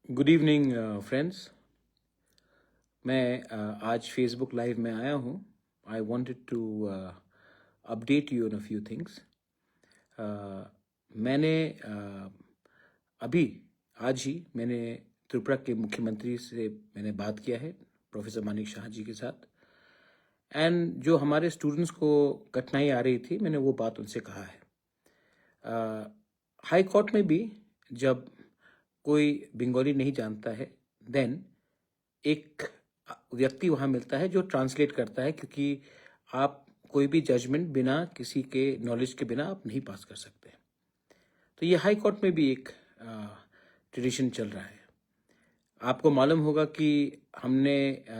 Good evening friends. मैं आज Facebook live में आया हूँ। I wanted to update you on a few things. मैंने अभी आज ही मैंने त्रिपुरा के मुख्यमंत्री से मैंने बात किया है, प्रोफेसर मानिक शाह जी के साथ। एंड जो हमारे स्टूडेंट्स को कठिनाई आ रही थी, मैंने वो बात उनसे कहा है। हाई कोर्ट में भी जब कोई बंगाली नहीं जानता है, देन एक व्यक्ति वहाँ मिलता है जो ट्रांसलेट करता है, क्योंकि आप कोई भी जजमेंट बिना किसी के नॉलेज के बिना आप नहीं पास कर सकते। तो ये हाई कोर्ट में भी एक ट्रेडिशन चल रहा है। आपको मालूम होगा कि हमने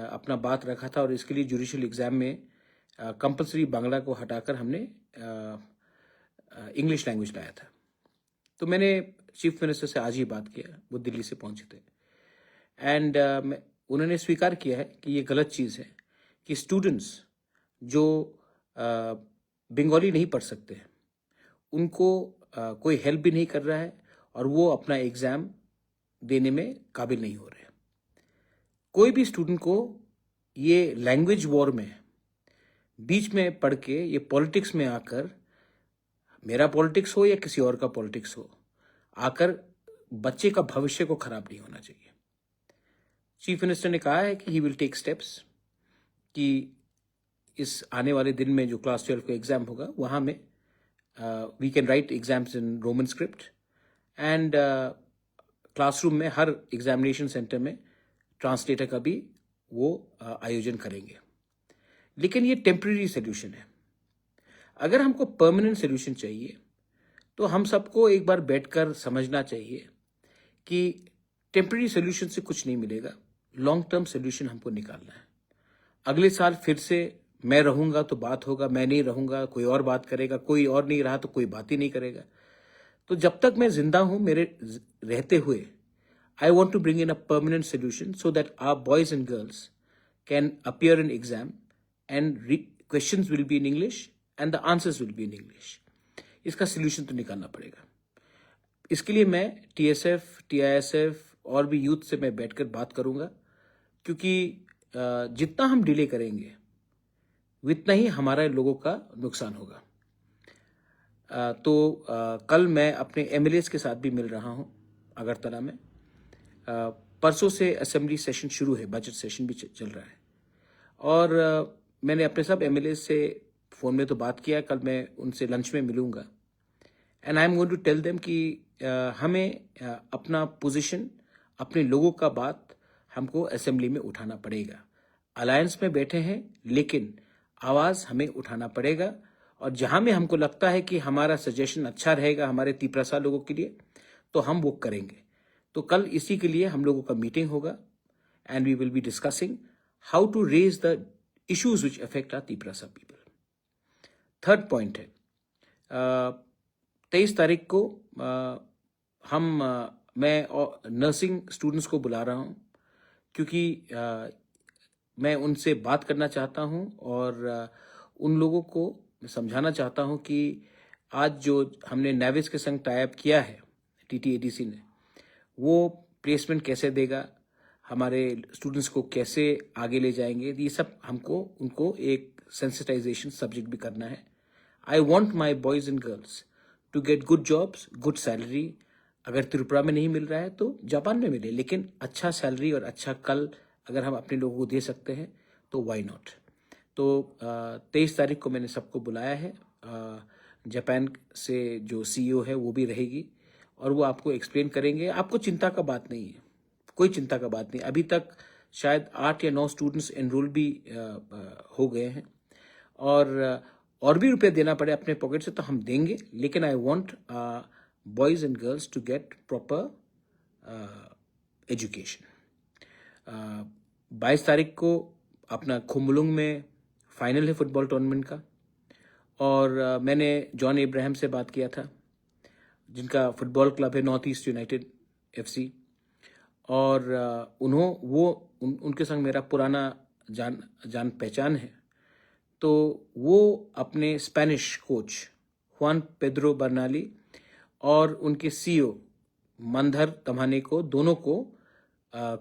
अपना बात रखा था और इसके लिए जुडिशियल एग्जाम में कंपलसरी बांग्ला को हटाकर हमने इंग्लिश लैंग्वेज लाया था। तो मैंने चीफ मिनिस्टर से आज ही बात किया, वो दिल्ली से पहुंचे थे। एंड उन्होंने स्वीकार किया है कि ये गलत चीज़ है कि स्टूडेंट्स जो बंगाली नहीं पढ़ सकते हैं उनको कोई हेल्प भी नहीं कर रहा है और वो अपना एग्ज़ाम देने में काबिल नहीं हो रहे। कोई भी स्टूडेंट को ये लैंग्वेज वॉर में बीच में पढ़ के ये पॉलिटिक्स में आकर, मेरा पॉलिटिक्स हो या किसी और का पॉलिटिक्स हो, आकर बच्चे का भविष्य को खराब नहीं होना चाहिए। चीफ मिनिस्टर ने कहा है कि ही विल टेक स्टेप्स कि इस आने वाले दिन में जो क्लास 12 का एग्ज़ाम होगा वहाँ में we can write exams in Roman script and classroom में हर एग्जामिनेशन सेंटर में ट्रांसलेटर का भी वो आयोजन करेंगे। लेकिन ये टेम्परेरी सोल्यूशन है। अगर हमको परमानेंट सोल्यूशन चाहिए तो हम सबको एक बार बैठकर समझना चाहिए कि टेम्परेरी सोल्यूशन से कुछ नहीं मिलेगा, लॉन्ग टर्म सोल्यूशन हमको निकालना है। अगले साल फिर से मैं रहूंगा तो बात होगा, मैं नहीं रहूंगा कोई और बात करेगा, कोई और नहीं रहा तो कोई बात ही नहीं करेगा। तो जब तक मैं जिंदा हूं, मेरे रहते हुए I want to bring in a permanent solution so that our boys and girls can appear in exam and questions will be in English and the answers will be in English. इसका solution तो निकालना पड़ेगा। इसके लिए मैं TSF, TISF और भी youth से मैं बैठकर बात करूंगा, क्योंकि जितना हम डिले करेंगे उतना ही हमारे लोगों का नुकसान होगा। कल मैं अपने MLAs के साथ भी मिल रहा हूं अगरतला में। परसों से असेंबली सेशन शुरू है, बजट सेशन भी चल रहा है और मैंने अपने सब MLAs से फ़ोन में तो बात किया, कल मैं उनसे लंच में मिलूंगा। And I am going to tell them कि हमें अपना पोजीशन, अपने लोगों का बात हमको असेंबली में उठाना पड़ेगा। अलायंस में बैठे हैं लेकिन आवाज़ हमें उठाना पड़ेगा, और जहां में हमको लगता है कि हमारा सजेशन अच्छा रहेगा हमारे तिप्रसा लोगों के लिए, तो हम वो करेंगे। तो कल इसी के लिए हम लोगों का मीटिंग होगा and we will be discussing how to raise the issues which affect our Tiprasa people. Third point है, 23 तारीख को मैं नर्सिंग स्टूडेंट्स को बुला रहा हूं, क्योंकि मैं उनसे बात करना चाहता हूं और उन लोगों को समझाना चाहता हूं कि आज जो हमने नेविस के संग टाई अप किया है TTADC ने, वो प्लेसमेंट कैसे देगा, हमारे स्टूडेंट्स को कैसे आगे ले जाएंगे, ये सब हमको उनको एक सेंसिटाइजेशन सब्जेक्ट भी करना है। I want my boys and girls to get good jobs, good salary. अगर त्रिपुरा में नहीं मिल रहा है तो जापान में मिले, लेकिन अच्छा सैलरी और अच्छा कल अगर हम अपने लोगों को दे सकते हैं तो वाई नॉट। तो 23 तारीख को मैंने सबको बुलाया है। जापान से जो CEO है वो भी रहेगी और वो आपको एक्सप्लेन करेंगे। आपको चिंता का बात नहीं है, कोई चिंता का बात नहीं। अभी तक शायद 8 या 9 स्टूडेंट्स एनरोल भी हो गए हैं, और भी रुपया देना पड़े अपने पॉकेट से तो हम देंगे, लेकिन I want boys and girls to get proper education. 22 तारीख को अपना खुम्बुलुंग में फाइनल है फुटबॉल टूर्नामेंट का, और मैंने जॉन इब्राहिम से बात किया था, जिनका फुटबॉल क्लब है नॉर्थ ईस्ट यूनाइटेड FC, और उनके संग मेरा पुराना जान पहचान है। तो वो अपने Spanish coach Hwan Pedro Barnali और उनके CEO मंधर तम्हाने को, दोनों को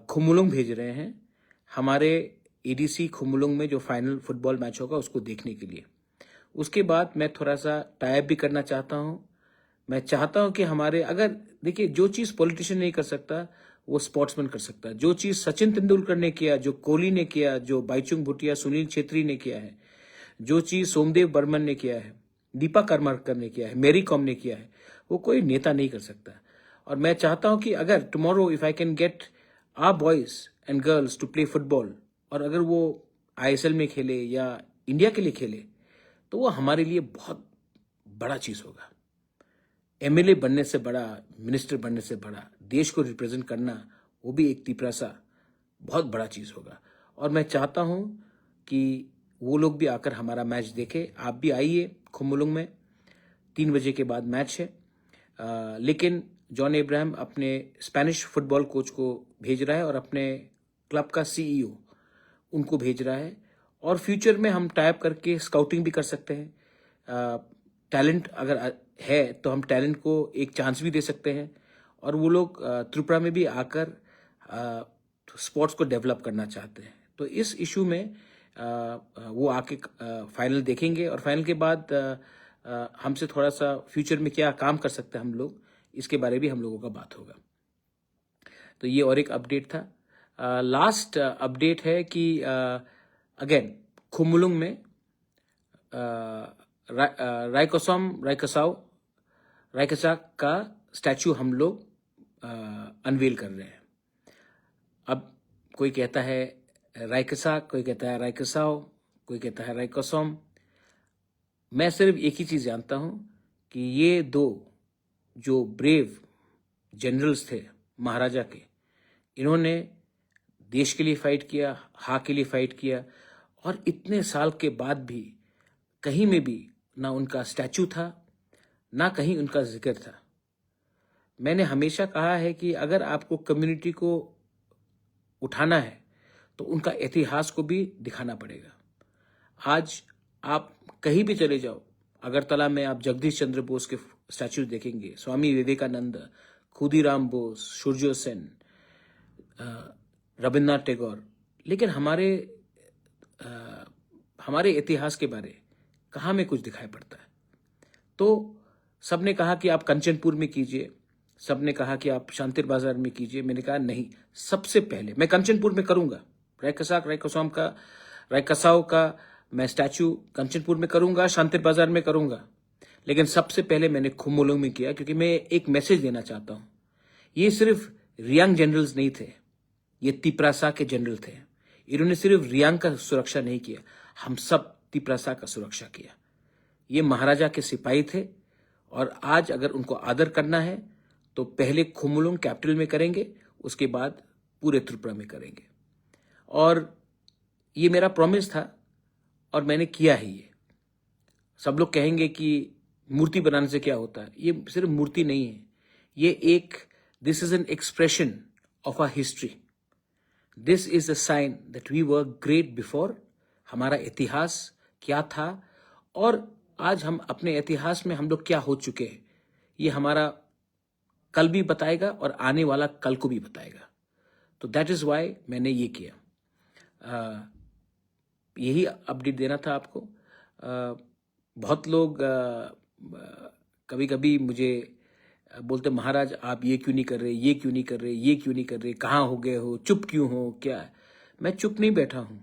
खुमुलुंग भेज रहे हैं हमारे एडीसी खुमुलुंग में जो फाइनल फुटबॉल मैच होगा उसको देखने के लिए। उसके बाद मैं थोड़ा सा टाइप भी करना चाहता हूँ। मैं चाहता हूँ कि हमारे, अगर देखिए, जो चीज़ पॉलिटिशियन नहीं कर सकता वो स्पोर्ट्समैन कर सकता है। जो चीज़ सचिन तेंदुलकर ने किया, जो कोहली ने किया, जो बाईचुंग भूटिया, सुनील छेत्री ने किया है, जो चीज़ सोमदेव बर्मन ने किया है, दीपा कर्माकर ने किया है, मैरी कॉम ने किया है, वो कोई नेता नहीं कर सकता। और मैं चाहता हूँ कि अगर tomorrow if I can get our boys and girls to play football, और अगर वो आईएसएल में खेले या इंडिया के लिए खेले, तो वो हमारे लिए बहुत बड़ा चीज़ होगा। एमएलए बनने से बड़ा, मिनिस्टर बनने से बड़ा, देश को रिप्रेजेंट करना, वो भी एक तिपरासा, बहुत बड़ा चीज़ होगा। और मैं चाहता हूँ कि वो लोग भी आकर हमारा मैच देखें। आप भी आइए खुमुलुंग में, 3 बजे के बाद मैच है। लेकिन जॉन एब्राहम अपने स्पेनिश फुटबॉल कोच को भेज रहा है और अपने क्लब का सीईओ उनको भेज रहा है। और फ्यूचर में हम टाइप करके स्काउटिंग भी कर सकते हैं। टैलेंट अगर है तो हम टैलेंट को एक चांस भी दे सकते हैं। और वो लोग त्रिपुरा में भी आकर स्पोर्ट्स को डेवलप करना चाहते हैं। तो इस इशू में वो आके फाइनल देखेंगे, और फाइनल के बाद हमसे थोड़ा सा फ्यूचर में क्या काम कर सकते हैं हम लोग, इसके बारे में हम लोगों का बात होगा। तो ये और एक अपडेट था। लास्ट अपडेट है कि अगेन खुमुलुंग में रायकसा का स्टैचू हम लोग अनवेल कर रहे हैं। अब कोई कहता है रायकसा, कोई कहता है रायकसाओ, कोई कहता है रायकोसोम। मैं सिर्फ एक ही चीज़ जानता हूं कि ये दो जो ब्रेव जनरल्स थे महाराजा के, इन्होंने देश के लिए फाइट किया, हाँ के लिए फाइट किया, और इतने साल के बाद भी कहीं में भी ना उनका स्टैचू था, ना कहीं उनका जिक्र था। मैंने हमेशा कहा है कि अगर आपको कम्युनिटी को उठाना है तो उनका इतिहास को भी दिखाना पड़ेगा। आज आप कहीं भी चले जाओ, अगरतला में आप जगदीश चंद्र बोस के स्टैचू देखेंगे, स्वामी विवेकानंद, खुदीराम बोस, सूर्यो सेन, रविन्द्रनाथ टैगोर। लेकिन हमारे इतिहास के बारे कहाँ में कुछ दिखाई पड़ता है। तो सबने कहा कि आप कंचनपुर में कीजिए, सबने कहा कि आप शांतिर बाजार में कीजिए। मैंने कहा नहीं, सबसे पहले मैं कंचनपुर में करूंगा। रायकसाओ का मैं स्टैचू कंचनपुर में करूंगा, शांतिर बाजार में करूंगा। लेकिन सबसे पहले मैंने खुमुलुंग में किया, क्योंकि मैं एक मैसेज देना चाहता हूं। ये सिर्फ रियांग जनरल्स नहीं थे, ये तिपरासा के जनरल थे। इन्होंने सिर्फ रियांग का सुरक्षा नहीं किया, हम सब तिपरासा का सुरक्षा किया। ये महाराजा के सिपाही थे, और आज अगर उनको आदर करना है तो पहले खुमुलुंग कैपिटल में करेंगे, उसके बाद पूरे त्रिपुरा में करेंगे। और ये मेरा प्रॉमिस था और मैंने किया है ये। सब लोग कहेंगे कि मूर्ति बनाने से क्या होता है। ये सिर्फ मूर्ति नहीं है, ये this is an expression of our history. This is a sign that we were great before. हमारा इतिहास क्या था और आज हम अपने इतिहास में हम लोग क्या हो चुके हैं, ये हमारा कल भी बताएगा और आने वाला कल को भी बताएगा। तो दैट इज वाई मैंने ये किया। यही अपडेट देना था आपको। बहुत लोग कभी कभी मुझे बोलते, महाराज आप ये क्यों नहीं कर रहे, ये क्यों नहीं कर रहे, ये क्यों नहीं कर रहे, कहाँ हो गए हो, चुप क्यों हो, क्या। मैं चुप नहीं बैठा हूं,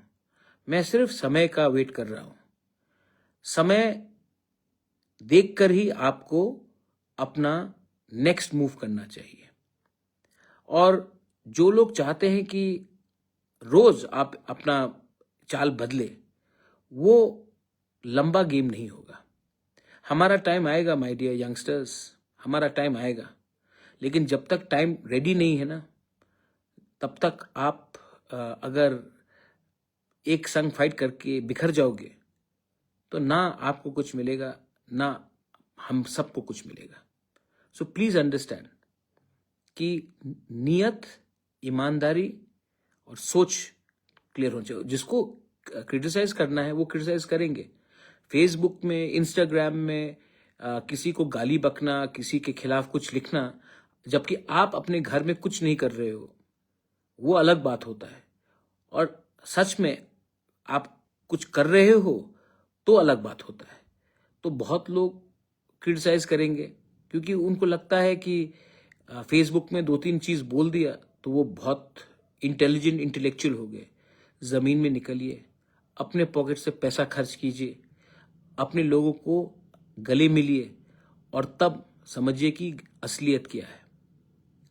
मैं सिर्फ समय का वेट कर रहा हूं। समय देखकर ही आपको अपना नेक्स्ट मूव करना चाहिए। और जो लोग चाहते हैं कि रोज आप अपना चाल बदले, वो लंबा गेम नहीं होगा। हमारा टाइम आएगा माय डियर यंगस्टर्स, हमारा टाइम आएगा। लेकिन जब तक टाइम रेडी नहीं है ना, तब तक आप अगर एक संग फाइट करके बिखर जाओगे तो ना आपको कुछ मिलेगा, ना हम सबको कुछ मिलेगा। सो प्लीज अंडरस्टैंड कि नियत, ईमानदारी और सोच क्लियर होनी चाहिए। जिसको क्रिटिसाइज करना है वो क्रिटिसाइज करेंगे। फेसबुक में, इंस्टाग्राम में किसी को गाली बकना, किसी के खिलाफ कुछ लिखना, जबकि आप अपने घर में कुछ नहीं कर रहे हो, वो अलग बात होता है, और सच में आप कुछ कर रहे हो तो अलग बात होता है। तो बहुत लोग क्रिटिसाइज करेंगे क्योंकि उनको लगता है कि फेसबुक में 2-3 चीज बोल दिया तो वो बहुत इंटेलिजेंट इंटेलेक्चुअल हो गए। जमीन में निकलिए, अपने पॉकेट से पैसा खर्च कीजिए, अपने लोगों को गले मिलिए, और तब समझिए कि असलियत क्या है।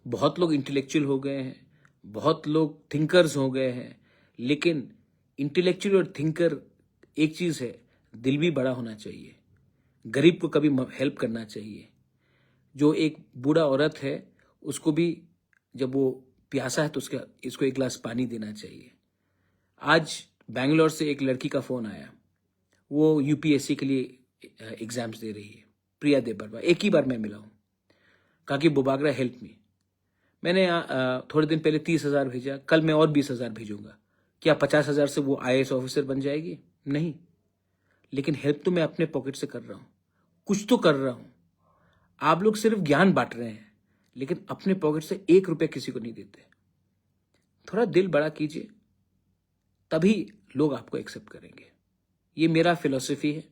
बहुत लोग इंटेलेक्चुअल हो गए हैं, बहुत लोग थिंकर्स हो गए हैं, लेकिन इंटेलेक्चुअल और थिंकर एक चीज है, दिल भी बड़ा होना चाहिए, गरीब को कभी हेल्प करना चाहिए। जो एक बूढ़ा औरत है उसको भी जब वो प्यासा है तो इसको एक गिलास पानी देना चाहिए। आज बैंगलोर से एक लड़की का फोन आया, वो यूपीएससी के लिए एग्जाम्स दे रही है, प्रिया देबरवा। एक ही बार मैं मिला हूँ, कहा कि बुबागरा हेल्प मी। मैंने थोड़े दिन पहले 30,000 भेजा, कल मैं और 20,000 भेजूंगा। क्या 50,000 से वो आईएएस ऑफिसर बन जाएगी? नहीं, लेकिन हेल्प तो मैं अपने पॉकेट से कर रहा हूँ, कुछ तो कर रहा हूँ। आप लोग सिर्फ ज्ञान बांट रहे हैं, लेकिन अपने पॉकेट से 1 रुपया किसी को नहीं देते। थोड़ा दिल बड़ा कीजिए, तभी लोग आपको एक्सेप्ट करेंगे। ये मेरा फिलॉसफी है,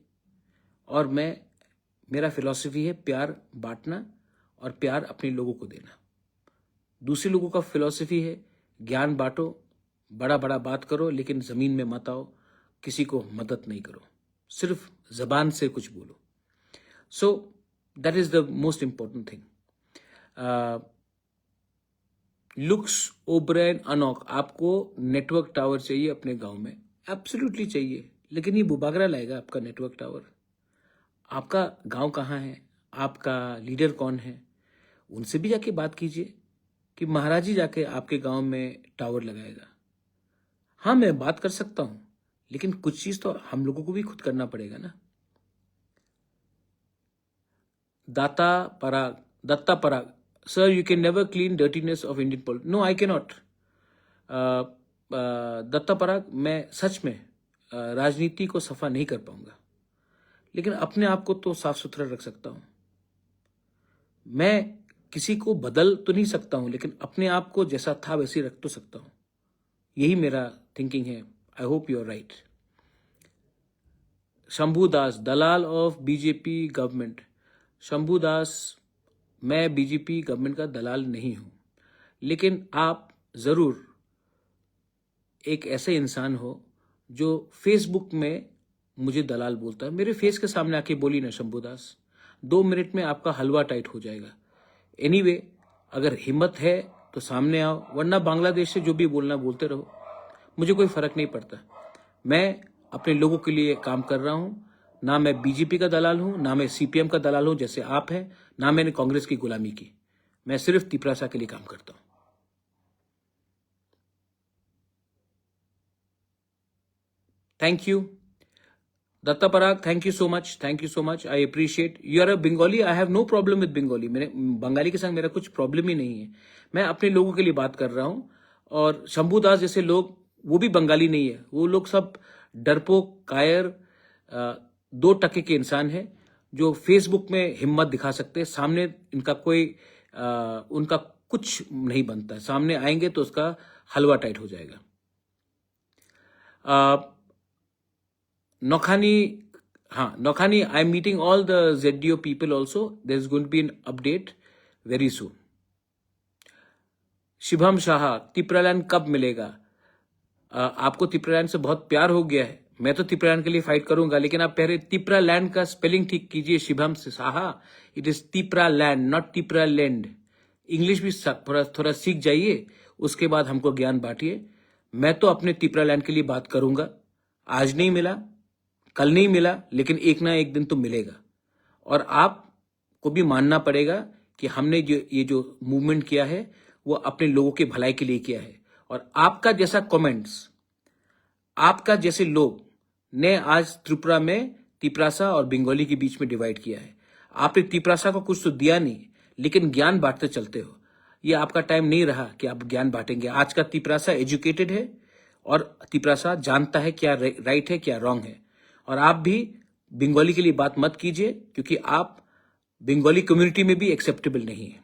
और मेरा फिलॉसफी है प्यार बांटना और प्यार अपने लोगों को देना। दूसरे लोगों का फिलॉसफी है ज्ञान बांटो, बड़ा बड़ा बात करो, लेकिन जमीन में मत आओ, किसी को मदद नहीं करो, सिर्फ जबान से कुछ बोलो। So that is the most important thing. Looks, O'Brien, Anouk, आपको नेटवर्क टावर चाहिए अपने गांव में, एब्सोल्युटली चाहिए, लेकिन ये बुबागरा लाएगा आपका नेटवर्क टावर? आपका गांव कहाँ है, आपका लीडर कौन है? उनसे भी जाके बात कीजिए कि महाराज जी जाके आपके गांव में टावर लगाएगा। हाँ, मैं बात कर सकता हूं, लेकिन कुछ चीज तो हम लोगों को भी खुद करना पड़ेगा ना। Datta Parag, sir you can never clean dirtiness of Indian politics. No, I can not. Datta Parag, मैं सच में राजनीति को सफा नहीं कर पाऊंगा, लेकिन अपने आप को तो साफ सुथरा रख सकता हूं। मैं किसी को बदल तो नहीं सकता हूं, लेकिन अपने आप को जैसा था वैसे ही रख तो सकता हूं। यही मेरा थिंकिंग है। I hope you are right. Shambhu Das, दलाल of BJP government. Shambhu Das, मैं बीजेपी गवर्नमेंट का दलाल नहीं हूं, लेकिन आप जरूर एक ऐसे इंसान हो जो फेसबुक में मुझे दलाल बोलता है। मेरे फेस के सामने आके बोली ना शंभू दास, 2 मिनट में आपका हलवा टाइट हो जाएगा। एनीवे, अगर हिम्मत है तो सामने आओ, वरना बांग्लादेश से जो भी बोलना बोलते रहो, मुझे कोई फर्क नहीं पड़ता। मैं अपने लोगों के लिए काम कर रहा हूं। ना मैं बीजेपी का दलाल हूं, ना मैं सीपीएम का दलाल हूं जैसे आप हैं, ना मैंने कांग्रेस की गुलामी की। मैं सिर्फ तिपरासा के लिए काम करता हूं। Thank you Datta Parag, thank you so much, thank you so much. I appreciate. You are a Bengali, I have no problem with Bengali. मेरे बंगाली के साथ मेरा कुछ प्रॉब्लम ही नहीं है। मैं अपने लोगों के लिए बात कर रहा हूं, और शंभू दास जैसे लोग, वो भी बंगाली नहीं है। वो लोग सब डरपोक, कायर, 2 टके के इंसान हैं जो फेसबुक में हिम्मत दिखा सकते हैं। सामने इनका उनका कुछ नहीं बनता है। सामने आएंगे तो उसका हलवा टाइट हो जाएगा। Nokhani, Nokhani, I'm meeting all the ZDO people also. There's going to be an update very soon. Shivam Shah, तिपरालैंड कब मिलेगा? आपको तिपरालैंड से बहुत प्यार हो गया है। मैं तो तिपरालैंड के लिए फाइट करूंगा, लेकिन आप पहले तिपरालैंड का स्पेलिंग ठीक कीजिए Shibham Shah. It is Tipraland, not Tipraland. English भी थोड़ा सीख जाइए, उसके बाद हमको ज्ञान बांटिए। मैं तो अपने तिपरालैंड के लिए बात करूंगा। आज नहीं मिला, कल नहीं मिला, लेकिन एक ना एक दिन तो मिलेगा। और आपको भी मानना पड़ेगा कि हमने ये जो मूवमेंट किया है वो अपने लोगों के भलाई के लिए किया है। और आपका जैसा कमेंट्स, आपका जैसे लोग ने आज त्रिपुरा में तिपरासा और बंगाली के बीच में डिवाइड किया है। आपने तिपरासा को कुछ तो दिया नहीं, लेकिन ज्ञान बांटते चलते हो। ये आपका टाइम नहीं रहा कि आप ज्ञान बांटेंगे। आज का तिपरासा एजुकेटेड है, और तिपरासा जानता है क्या राइट है क्या रॉन्ग है। और आप भी बंगाली के लिए बात मत कीजिए, क्योंकि आप बंगाली कम्युनिटी में भी एक्सेप्टेबल नहीं है।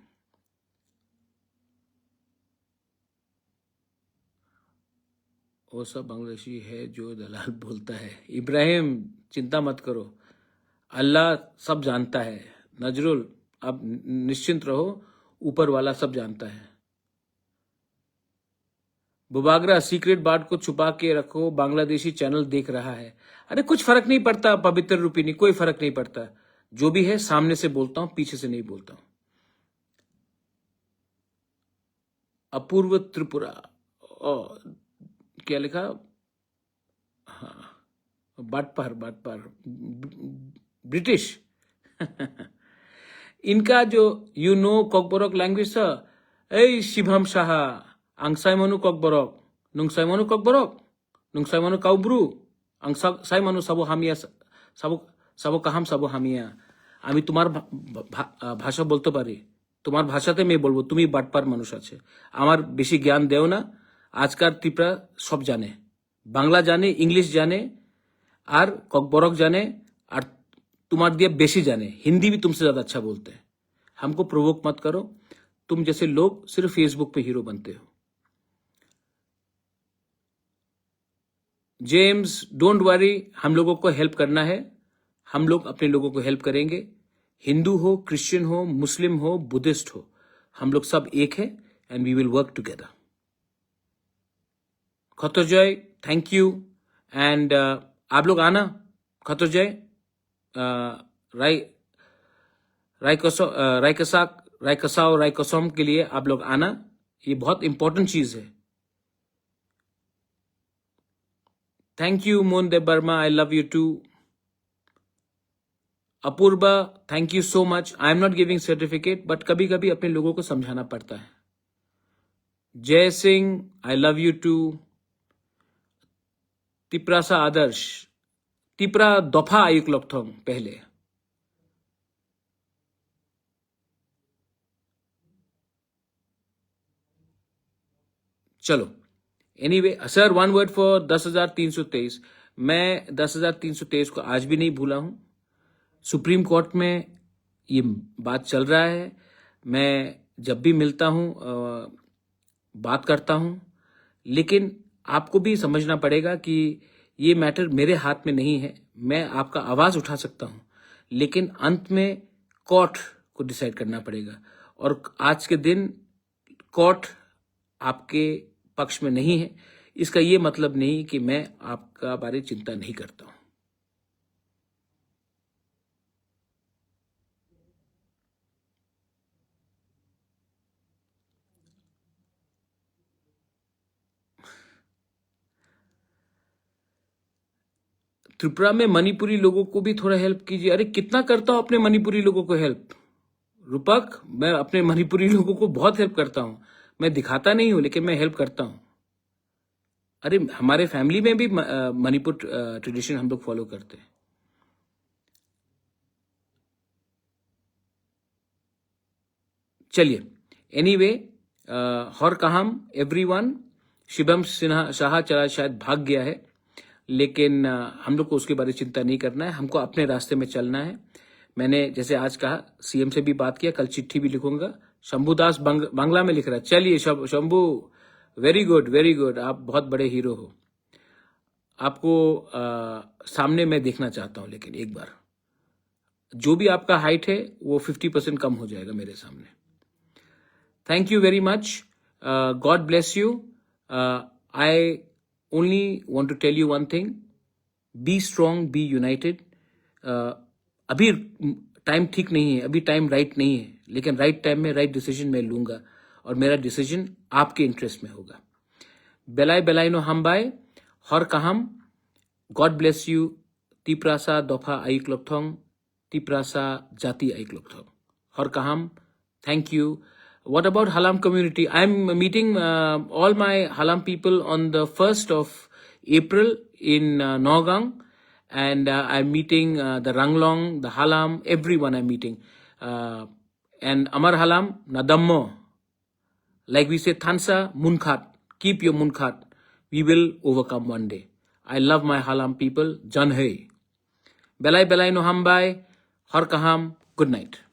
वो सब बांग्लादेशी है जो दलाल बोलता है। इब्राहिम चिंता मत करो, अल्लाह सब जानता है। नजरुल अब निश्चिंत रहो, ऊपर वाला सब जानता है। बुबागरा सीक्रेट बात को छुपा के रखो, बांग्लादेशी चैनल देख रहा है। अरे कुछ फर्क नहीं पड़ता पवित्र रूपिनी, कोई फर्क नहीं पड़ता। जो भी है सामने से बोलता हूं, पीछे से नहीं बोलता हूं। अपूर्व त्रिपुरा क्या लिखा? हाँ, बाटपार ब्रिटिश इनका जो कॉकबरक लैंग्वेज था, ए शिवम शाह आंगसाइमनु कॉकबरक नुंगसाइमनु कॉकबरक नुंगसाइमनु काउब्रु आंगसाइमनु सबो हामिया सबो কাহাম सबो হামিয়া। আমি তোমার ভাষা বলতে পারি, তোমার ভাষাতে আমি বলবো, তুমি বাটপার মানুষ আছে, আমার বেশি জ্ঞান দেও না। আজকাল ত্রিপুরা সব জানে, বাংলা জানে, इंग्लिश जाने और कॉकबरक जाने, और तुम्हारे दिया बेशी जाने, हिंदी भी तुमसे ज्यादा अच्छा बोलते हैं। हमको प्रोवोक मत करो, तुम जैसे लोग सिर्फ फेसबुक पे हीरो बनते हो। जेम्स डोंट वरी, हम लोगों को हेल्प करना है, हम लोग अपने लोगों को हेल्प करेंगे। हिंदू हो, क्रिश्चियन हो, मुस्लिम हो, बुद्धिस्ट हो, हम लोग सब एक है and we will work together. खतोजय थैंक यू एंड आप लोग आना खतोजय रायकसाव के लिए आप लोग आना, ये बहुत इंपॉर्टेंट चीज है। Thank you Mohandev Verma, I love you too. Apurva thank you so much. I am not giving certificate, but कभी कभी अपने लोगों को समझाना पड़ता है। Jai Singh I love you too. Tiprasa Adarsh, Tipra दफा आयुक लक्षण पहले। चलो anyway sir, one word for 10,323। मैं 10,323 को आज भी नहीं भूला हूं। सुप्रीम कोर्ट में ये बात चल रहा है, मैं जब भी मिलता हूं बात करता हूं, लेकिन आपको भी समझना पड़ेगा कि ये मैटर मेरे हाथ में नहीं है। मैं आपका आवाज उठा सकता हूं, लेकिन अंत में कोर्ट को डिसाइड करना पड़ेगा। और आज के दिन कोर्ट आपके पक्ष में नहीं है, इसका ये मतलब नहीं कि मैं आपका बारे चिंता नहीं करता हूं। त्रिपुरा में मणिपुरी लोगों को भी थोड़ा हेल्प कीजिए। अरे कितना करता हूं अपने मणिपुरी लोगों को हेल्प, रूपक, मैं अपने मणिपुरी लोगों को बहुत हेल्प करता हूं। मैं दिखाता नहीं हूं, लेकिन मैं हेल्प करता हूं। अरे हमारे फैमिली में भी मणिपुर ट्रेडिशन हम लोग फॉलो करते हैं। चलिए एनीवे, हर कहाम एवरीवन। शिवम सिन्हा शाह चला शायद भाग गया है, लेकिन हम लोग को उसके बारे में चिंता नहीं करना है, हमको अपने रास्ते में चलना है। मैंने जैसे आज कहा, सीएम से भी बात किया, कल चिट्ठी भी लिखूंगा। शंभुदास बांग्ला में लिख रहा है। चलिए Shambhu, very good very good, आप बहुत बड़े हीरो हो। आपको सामने मैं देखना चाहता हूं, लेकिन एक बार जो भी आपका हाइट है वो 50% कम हो जाएगा मेरे सामने। Thank you very much, God bless you. I only want to tell you one thing, be strong, be united। अभी टाइम ठीक नहीं है, अभी टाइम राइट नहीं है, लेकिन राइट टाइम में राइट डिसीजन मैं लूंगा, और मेरा डिसीजन आपके इंटरेस्ट में होगा। बेलाई बेलाई नो हम बाय हर कहाम, गॉड ब्लेस यू। तिप्रासा दफा आइक लोकथोंग, तिप्रासा जाति आइक लोकथोंग, हर कहाम। Thank you. What about Halam community? I'm meeting all my Halam people on the 1st of April in Nagaung, and I'm meeting the Ranglong, the Halam, everyone I'm meeting. And Amar Halam, Nadammo. Like we say, Thansa, Munkhat, keep your Munkhat. We will overcome one day. I love my Halam people. Jan hai. Belai belai no hambai. Har kaham. Good night.